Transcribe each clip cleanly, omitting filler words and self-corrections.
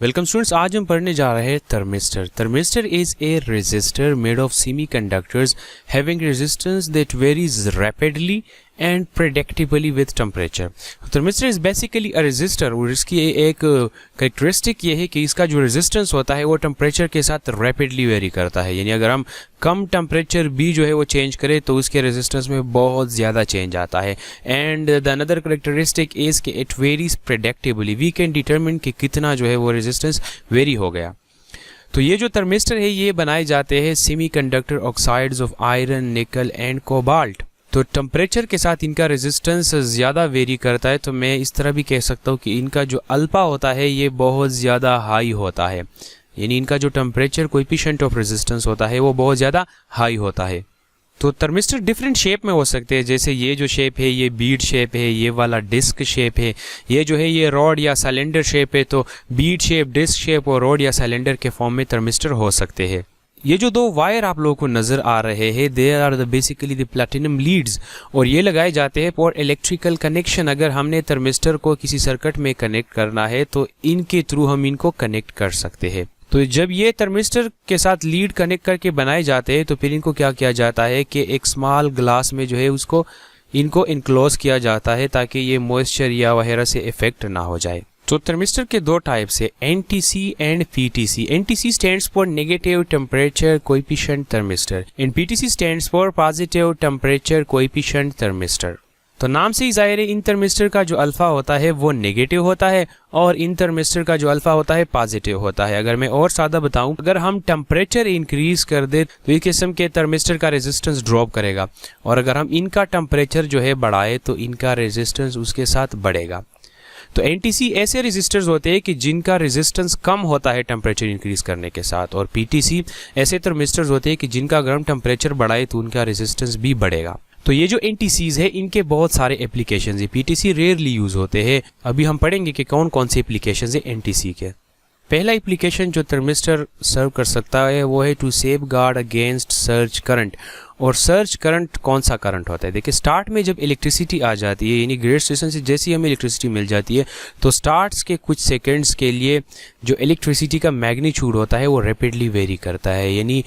Welcome students, आज हम पढ़ने जा रहे हैं thermistor. Thermistor is a resistor made of semiconductors having resistance that varies rapidly and predictably with temperature. Thermistor is basically a resistor और इसकी एक कैरेक्टरिस्टिक ये है कि इसका जो रेजिस्टेंस होता है वो टेम्परेचर के साथ रैपिडली वेरी करता है। यानी अगर हम कम टेम्परेचर भी जो है वो चेंज करें तो उसके रेजिस्टेंस में बहुत ज़्यादा चेंज आता है। And the another characteristic is कि it varies predictably, we can determine कि कितना जो है वो रेजिस्टेंस वेरी हो गया। तो ये जो थर्मिस्टर है ये बनाए जाते हैं सेमीकंडक्टर ऑक्साइड्स ऑफ आयरन, निकल एंड कोबाल्ट। तो टेम्परेचर के साथ इनका रेजिस्टेंस ज़्यादा वेरी करता है, तो मैं इस तरह भी कह सकता हूँ कि इनका जो अल्फा होता है ये बहुत ज़्यादा हाई होता है। यानी इनका जो टेम्परेचर कोएफिशिएंट ऑफ रेजिस्टेंस होता है वो बहुत ज़्यादा हाई होता है। तो थर्मिस्टर डिफरेंट शेप में हो सकते हैं, जैसे ये जो शेप है ये बीड शेप है, ये वाला डिस्क शेप है, ये जो है ये रॉड या सिलेंडर शेप है। तो बीड शेप, डिस्क शेप और रॉड या सिलेंडर के फॉर्म में थर्मिस्टर हो सकते हैं। ये जो दो वायर आप लोगों को नज़र आ रहे हैं they are the basically the platinum leads और ये लगाए जाते हैं फॉर इलेक्ट्रिकल कनेक्शन। अगर हमने थर्मिस्टर को किसी सर्किट में कनेक्ट करना है तो इनके थ्रू हम इनको कनेक्ट कर सकते हैं। तो जब ये थर्मिस्टर के साथ लीड कनेक्ट करके बनाए जाते हैं तो फिर इनको क्या किया जाता है कि एक स्मॉल ग्लास में जो है उसको इनको इनक्लोज किया जाता है ताकि ये मॉइस्चर या वगैरह से इफेक्ट ना हो जाए। तो थर्मिस्टर के दो टाइप्स है, NTC and PTC। NTC stands for negative temperature coefficient thermistor and PTC stands for positive temperature coefficient thermistor. तो नाम से ही जाहिर है इन थर्मिस्टर का जो अल्फा होता है वो नेगेटिव होता है और इन थर्मिस्टर का जो अल्फा होता है पॉजिटिव होता है। अगर मैं और सादा बताऊं, अगर हम टेम्परेचर इंक्रीज कर दे तो इस किस्म के थर्मिस्टर का रेजिस्टेंस ड्रॉप करेगा और अगर हम इनका टेम्परेचर जो है बढ़ाए तो इनका रेजिस्टेंस उसके साथ बढ़ेगा। तो NTC ऐसे रेजिस्टर्स होते हैं कि जिनका रेजिस्टेंस कम होता है टेम्परेचर इंक्रीज करने के साथ, और PTC ऐसे थर्मिस्टर्स होते हैं कि जिनका अगर हम टेम्परेचर बढ़ाए तो उनका रेजिस्टेंस भी बढ़ेगा। तो ये जो NTCs है इनके बहुत सारे एप्लीकेशंस है। PTC रेयरली यूज होते हैं। अभी हम पढ़ेंगे कि कौन कौन से एप्लीकेशंस है NTC के। पहला एप्लीकेशन जो थर्मिस्टर सर्व कर सकता है वो है to safeguard against surge current. और सर्ज करंट कौन सा करंट होता है? देखिए, स्टार्ट में जब इलेक्ट्रिसिटी आ जाती है, यानी ग्रिड स्टेशन से जैसी हमें इलेक्ट्रिसिटी मिल जाती है तो स्टार्ट्स के कुछ सेकंड्स के लिए जो इलेक्ट्रिसिटी का मैग्नीट्यूड होता है वो रैपिडली वेरी करता है, यानी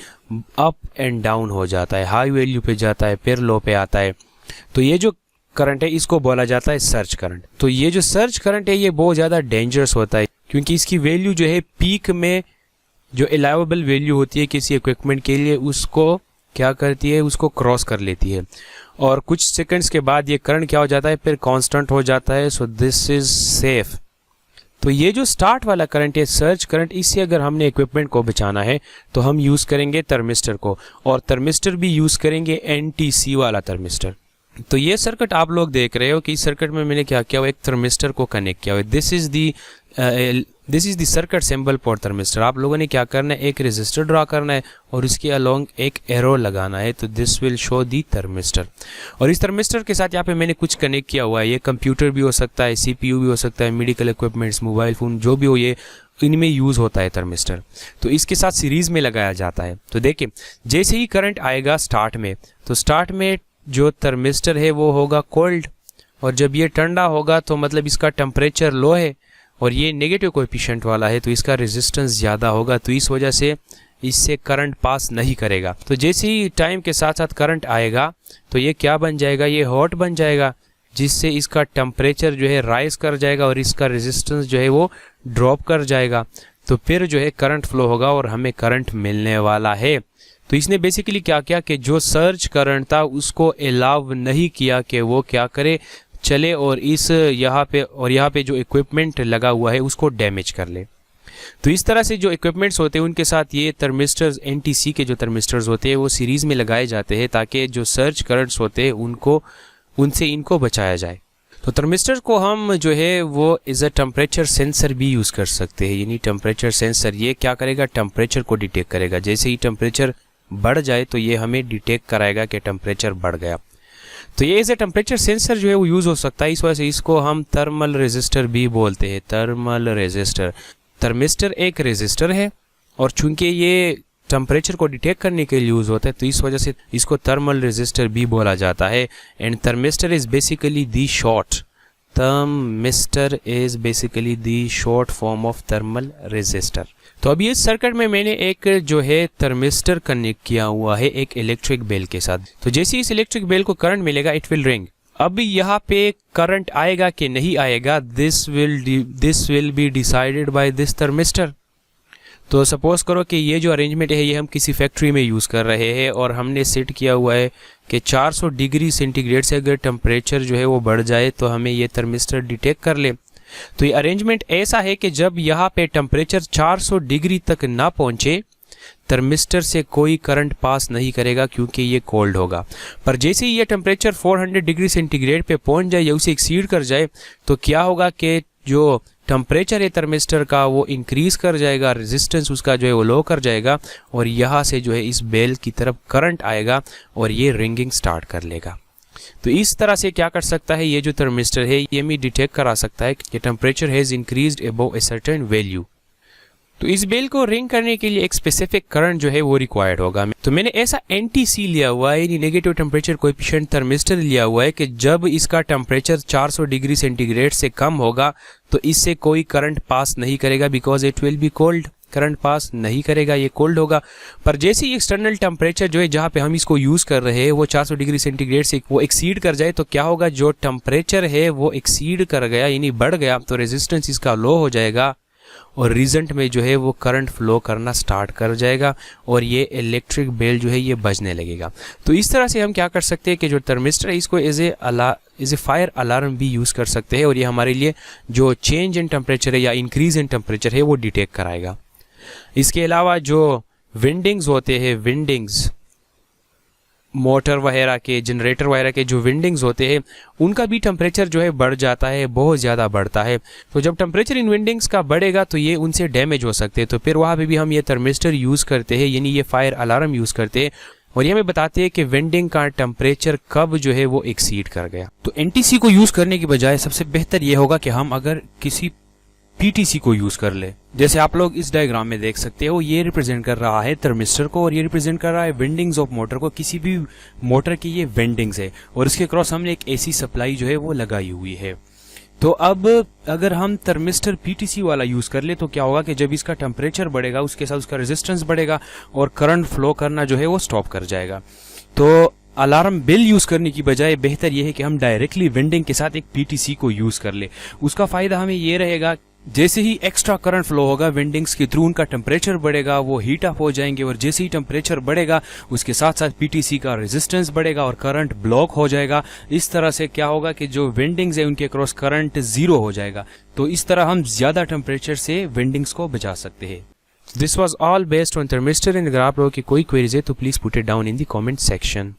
अप एंड डाउन हो जाता है, हाई वैल्यू पे जाता है फिर लो पे आता है। तो ये जो करंट है इसको बोला जाता है सर्ज करंट। तो ये जो सर्ज करंट है ये बहुत ज़्यादा डेंजरस होता है क्योंकि इसकी वैल्यू जो है पीक में जो अलाउएबल वैल्यू होती है किसी इक्विपमेंट के लिए उसको क्या करती है, उसको क्रॉस कर लेती है और कुछ सेकंड्स के बाद ये करंट क्या हो जाता है, फिर कांस्टेंट हो जाता है। So this is safe. तो ये जो स्टार्ट वाला करंट है सर्ज करंट, इससे अगर हमने इक्विपमेंट को बचाना है तो हम यूज़ करेंगे थर्मिस्टर को, और थर्मिस्टर भी यूज़ करेंगे NTC वाला थर्मिस्टर। तो ये सर्किट आप लोग देख रहे हो कि इस सर्किट में मैंने क्या किया हुआ, एक थर्मिस्टर को कनेक्ट किया हुआ है। This is the circuit symbol for thermistor. आप लोगों ने क्या करना है, एक रेजिस्टर ड्रा करना है और इसके अलोंग एक एरो लगाना है, तो this will show the thermistor. और इस थर्मिस्टर के साथ यहाँ पे मैंने कुछ कनेक्ट किया हुआ है। ये कंप्यूटर भी हो सकता है, CPU भी हो सकता है, मेडिकल इक्विपमेंट्स, मोबाइल फ़ोन जो भी हो, ये इनमें यूज़ होता है थर्मिस्टर। तो इसके साथ सीरीज़ में लगाया जाता है। तो देखिए, जैसे ही करंट आएगा स्टार्ट में, तो स्टार्ट में जो थर्मिस्टर है वो होगा कोल्ड, और जब ये ठंडा होगा तो मतलब इसका टेम्परेचर लो है और ये नेगेटिव कोएफिशिएंट वाला है तो इसका रेजिस्टेंस ज़्यादा होगा, तो इस वजह से इससे करंट पास नहीं करेगा। तो जैसे ही टाइम के साथ साथ करंट आएगा तो ये क्या बन जाएगा, ये हॉट बन जाएगा, जिससे इसका टेम्परेचर जो है राइज कर जाएगा और इसका रेजिस्टेंस जो है वो ड्रॉप कर जाएगा। तो फिर जो है करंट फ्लो होगा और हमें करंट मिलने वाला है। तो इसने बेसिकली क्या किया कि जो सर्ज करंट था उसको अलाउ नहीं किया कि वो क्या करे, चले और इस यहाँ पे जो इक्विपमेंट लगा हुआ है उसको डैमेज कर ले। तो इस तरह से जो इक्विपमेंट्स होते हैं उनके साथ ये थर्मिस्टर्स, NTC के जो थर्मिस्टर्स होते हैं वो सीरीज़ में लगाए जाते हैं ताकि जो सर्ज करंट्स होते हैं उनसे इनको बचाया जाए। तो थर्मिस्टर को हम जो है वो एज अ टेम्परेचर सेंसर भी यूज़ कर सकते हैं। यानी टेम्परेचर सेंसर ये क्या करेगा, टेम्परेचर को डिटेक्ट करेगा। जैसे ही टेम्परेचर बढ़ जाए तो ये हमें डिटेक्ट कराएगा कि टेम्परेचर बढ़ गया। तो ये एज ए टेम्परेचर सेंसर जो है वो यूज़ हो सकता है। इस वजह से इसको हम थर्मल रेजिस्टर भी बोलते हैं। थर्मल रेजिस्टर, थर्मिस्टर एक रेजिस्टर है और चूंकि ये टेम्परेचर को डिटेक्ट करने के लिए यूज़ होता है तो इस वजह से इसको थर्मल रेजिस्टर भी बोला जाता है। And thermistor is basically the short thermistor is basically the short form of thermal resistor. तो अभी इस सर्किट में मैंने एक जो है थर्मिस्टर कनेक्ट किया हुआ है एक इलेक्ट्रिक बेल के साथ। तो जैसे इस इलेक्ट्रिक बेल को करंट मिलेगा इट विल रिंग। अब यहाँ पे करंट आएगा कि नहीं आएगा, this will be decided by this thermistor. तो सपोज करो कि ये जो अरेंजमेंट है ये हम किसी फैक्ट्री में यूज़ कर रहे हैं और हमने सेट किया हुआ है कि 400 डिग्री सेंटीग्रेड से अगर टेम्परेचर जो है वो बढ़ जाए तो हमें ये थर्मिस्टर डिटेक्ट कर ले। तो ये अरेंजमेंट ऐसा है कि जब यहाँ पे टेम्परेचर 400 डिग्री तक ना पहुँचे थर्मिस्टर से कोई करंट पास नहीं करेगा क्योंकि ये कोल्ड होगा। पर जैसे ही ये टेम्परेचर 400 डिग्री सेंटीग्रेड पे पहुंच जाए या उसे एक्सीड कर जाए तो क्या होगा कि जो टेम्परेचर है थर्मिस्टर का वो इंक्रीज कर जाएगा, रेजिस्टेंस उसका जो है वो लो कर जाएगा और यहाँ से जो है इस बेल की तरफ करंट आएगा और ये रिंगिंग स्टार्ट कर लेगा। तो इस तरह से क्या कर सकता है ये जो थर्मिस्टर है ये हमें डिटेक्ट करा सकता है कि temperature has increased above a certain value. तो इस बेल को रिंग करने के लिए एक स्पेसिफिक करंट जो है वो रिक्वायर्ड होगा। तो मैंने ऐसा NTC लिया हुआ है यानी नेगेटिव टेम्परेचर कोएफिशिएंट थर्मिस्टर लिया हुआ है कि जब इसका टेम्परेचर 400 डिग्री सेंटीग्रेड से कम होगा तो इससे कोई करंट पास नहीं करेगा because it will be cold. Current pass नहीं करेगा, ये कोल्ड होगा। पर जैसे ही एक्सटर्नल टेम्परेचर जो है जहाँ पे हम इसको यूज़ कर रहे हैं वो 400 डिग्री सेंटीग्रेड से वो एक्सीड कर जाए तो क्या होगा, जो टेम्परेचर है वो एक्सीड कर गया यानी बढ़ गया तो रेजिस्टेंस इसका लो हो जाएगा और रिजल्ट में जो है वो करंट फ्लो करना स्टार्ट कर जाएगा और ये इलेक्ट्रिक बेल जो है ये बजने लगेगा। तो इस तरह से हम क्या कर सकते हैं कि जो थर्मिस्टर है इसको एज ए फायर अलार्म भी यूज़ कर सकते हैं और ये हमारे लिए जो चेंज इन टेम्परेचर है या इंक्रीज इन टेम्परेचर है वो डिटेक्ट कराएगा। इसके अलावा जो विंडिंग्स होते हैं, विंडिंग्स मोटर वगैरह के, जनरेटर वगैरह के जो विंडिंग्स होते हैं उनका भी टेम्परेचर जो है बढ़ जाता है, बहुत ज़्यादा बढ़ता है। तो जब टेम्परेचर इन विंडिंग्स का बढ़ेगा तो ये उनसे डैमेज हो सकते हैं। तो फिर वहाँ पे भी हम ये थर्मिस्टर यूज़ करते हैं यानी ये फायर अलार्म यूज़ करते हैं और ये हमें बताते हैं कि विंडिंग का टेम्परेचर कब जो है वो एक्सीड कर गया। तो NTC को यूज़ करने की बजाय सबसे बेहतर ये होगा कि हम अगर किसी PTC को यूज कर ले। जैसे आप लोग इस डायग्राम में देख सकते हो ये रिप्रेजेंट कर रहा है थर्मिस्टर को और ये रिप्रेजेंट कर रहा है विंडिंग्स ऑफ मोटर को। किसी भी मोटर की ये विंडिंग्स है और इसके क्रॉस हमने एक AC सप्लाई जो है वो लगाई हुई है। तो अब अगर हम थर्मिस्टर PTC वाला यूज कर ले तो क्या होगा कि जब इसका टेम्परेचर बढ़ेगा उसके साथ उसका रेजिस्टेंस बढ़ेगा और करंट फ्लो करना जो है वो स्टॉप कर जाएगा। तो अलार्म बेल यूज करने की बजाय बेहतर यह है कि हम डायरेक्टली विंडिंग के साथ एक PTC को यूज कर ले। उसका फायदा हमें ये रहेगा जैसे ही एक्स्ट्रा करंट फ्लो होगा विंडिंग्स के थ्रू उनका टेम्परेचर बढ़ेगा, वो हीट अप हो जाएंगे और जैसे ही टेम्परेचर बढ़ेगा उसके साथ साथ PTC का रेजिस्टेंस बढ़ेगा और करंट ब्लॉक हो जाएगा। इस तरह से क्या होगा कि जो विंडिंग्स है उनके क्रॉस करंट जीरो हो जाएगा। तो इस तरह हम ज्यादा टेम्परेचर से विंडिंग्स को बचा सकते हैं। This was all based on thermistor and अगर आप लोगों की कोई क्वेरीज है तो please put it down in the comment section.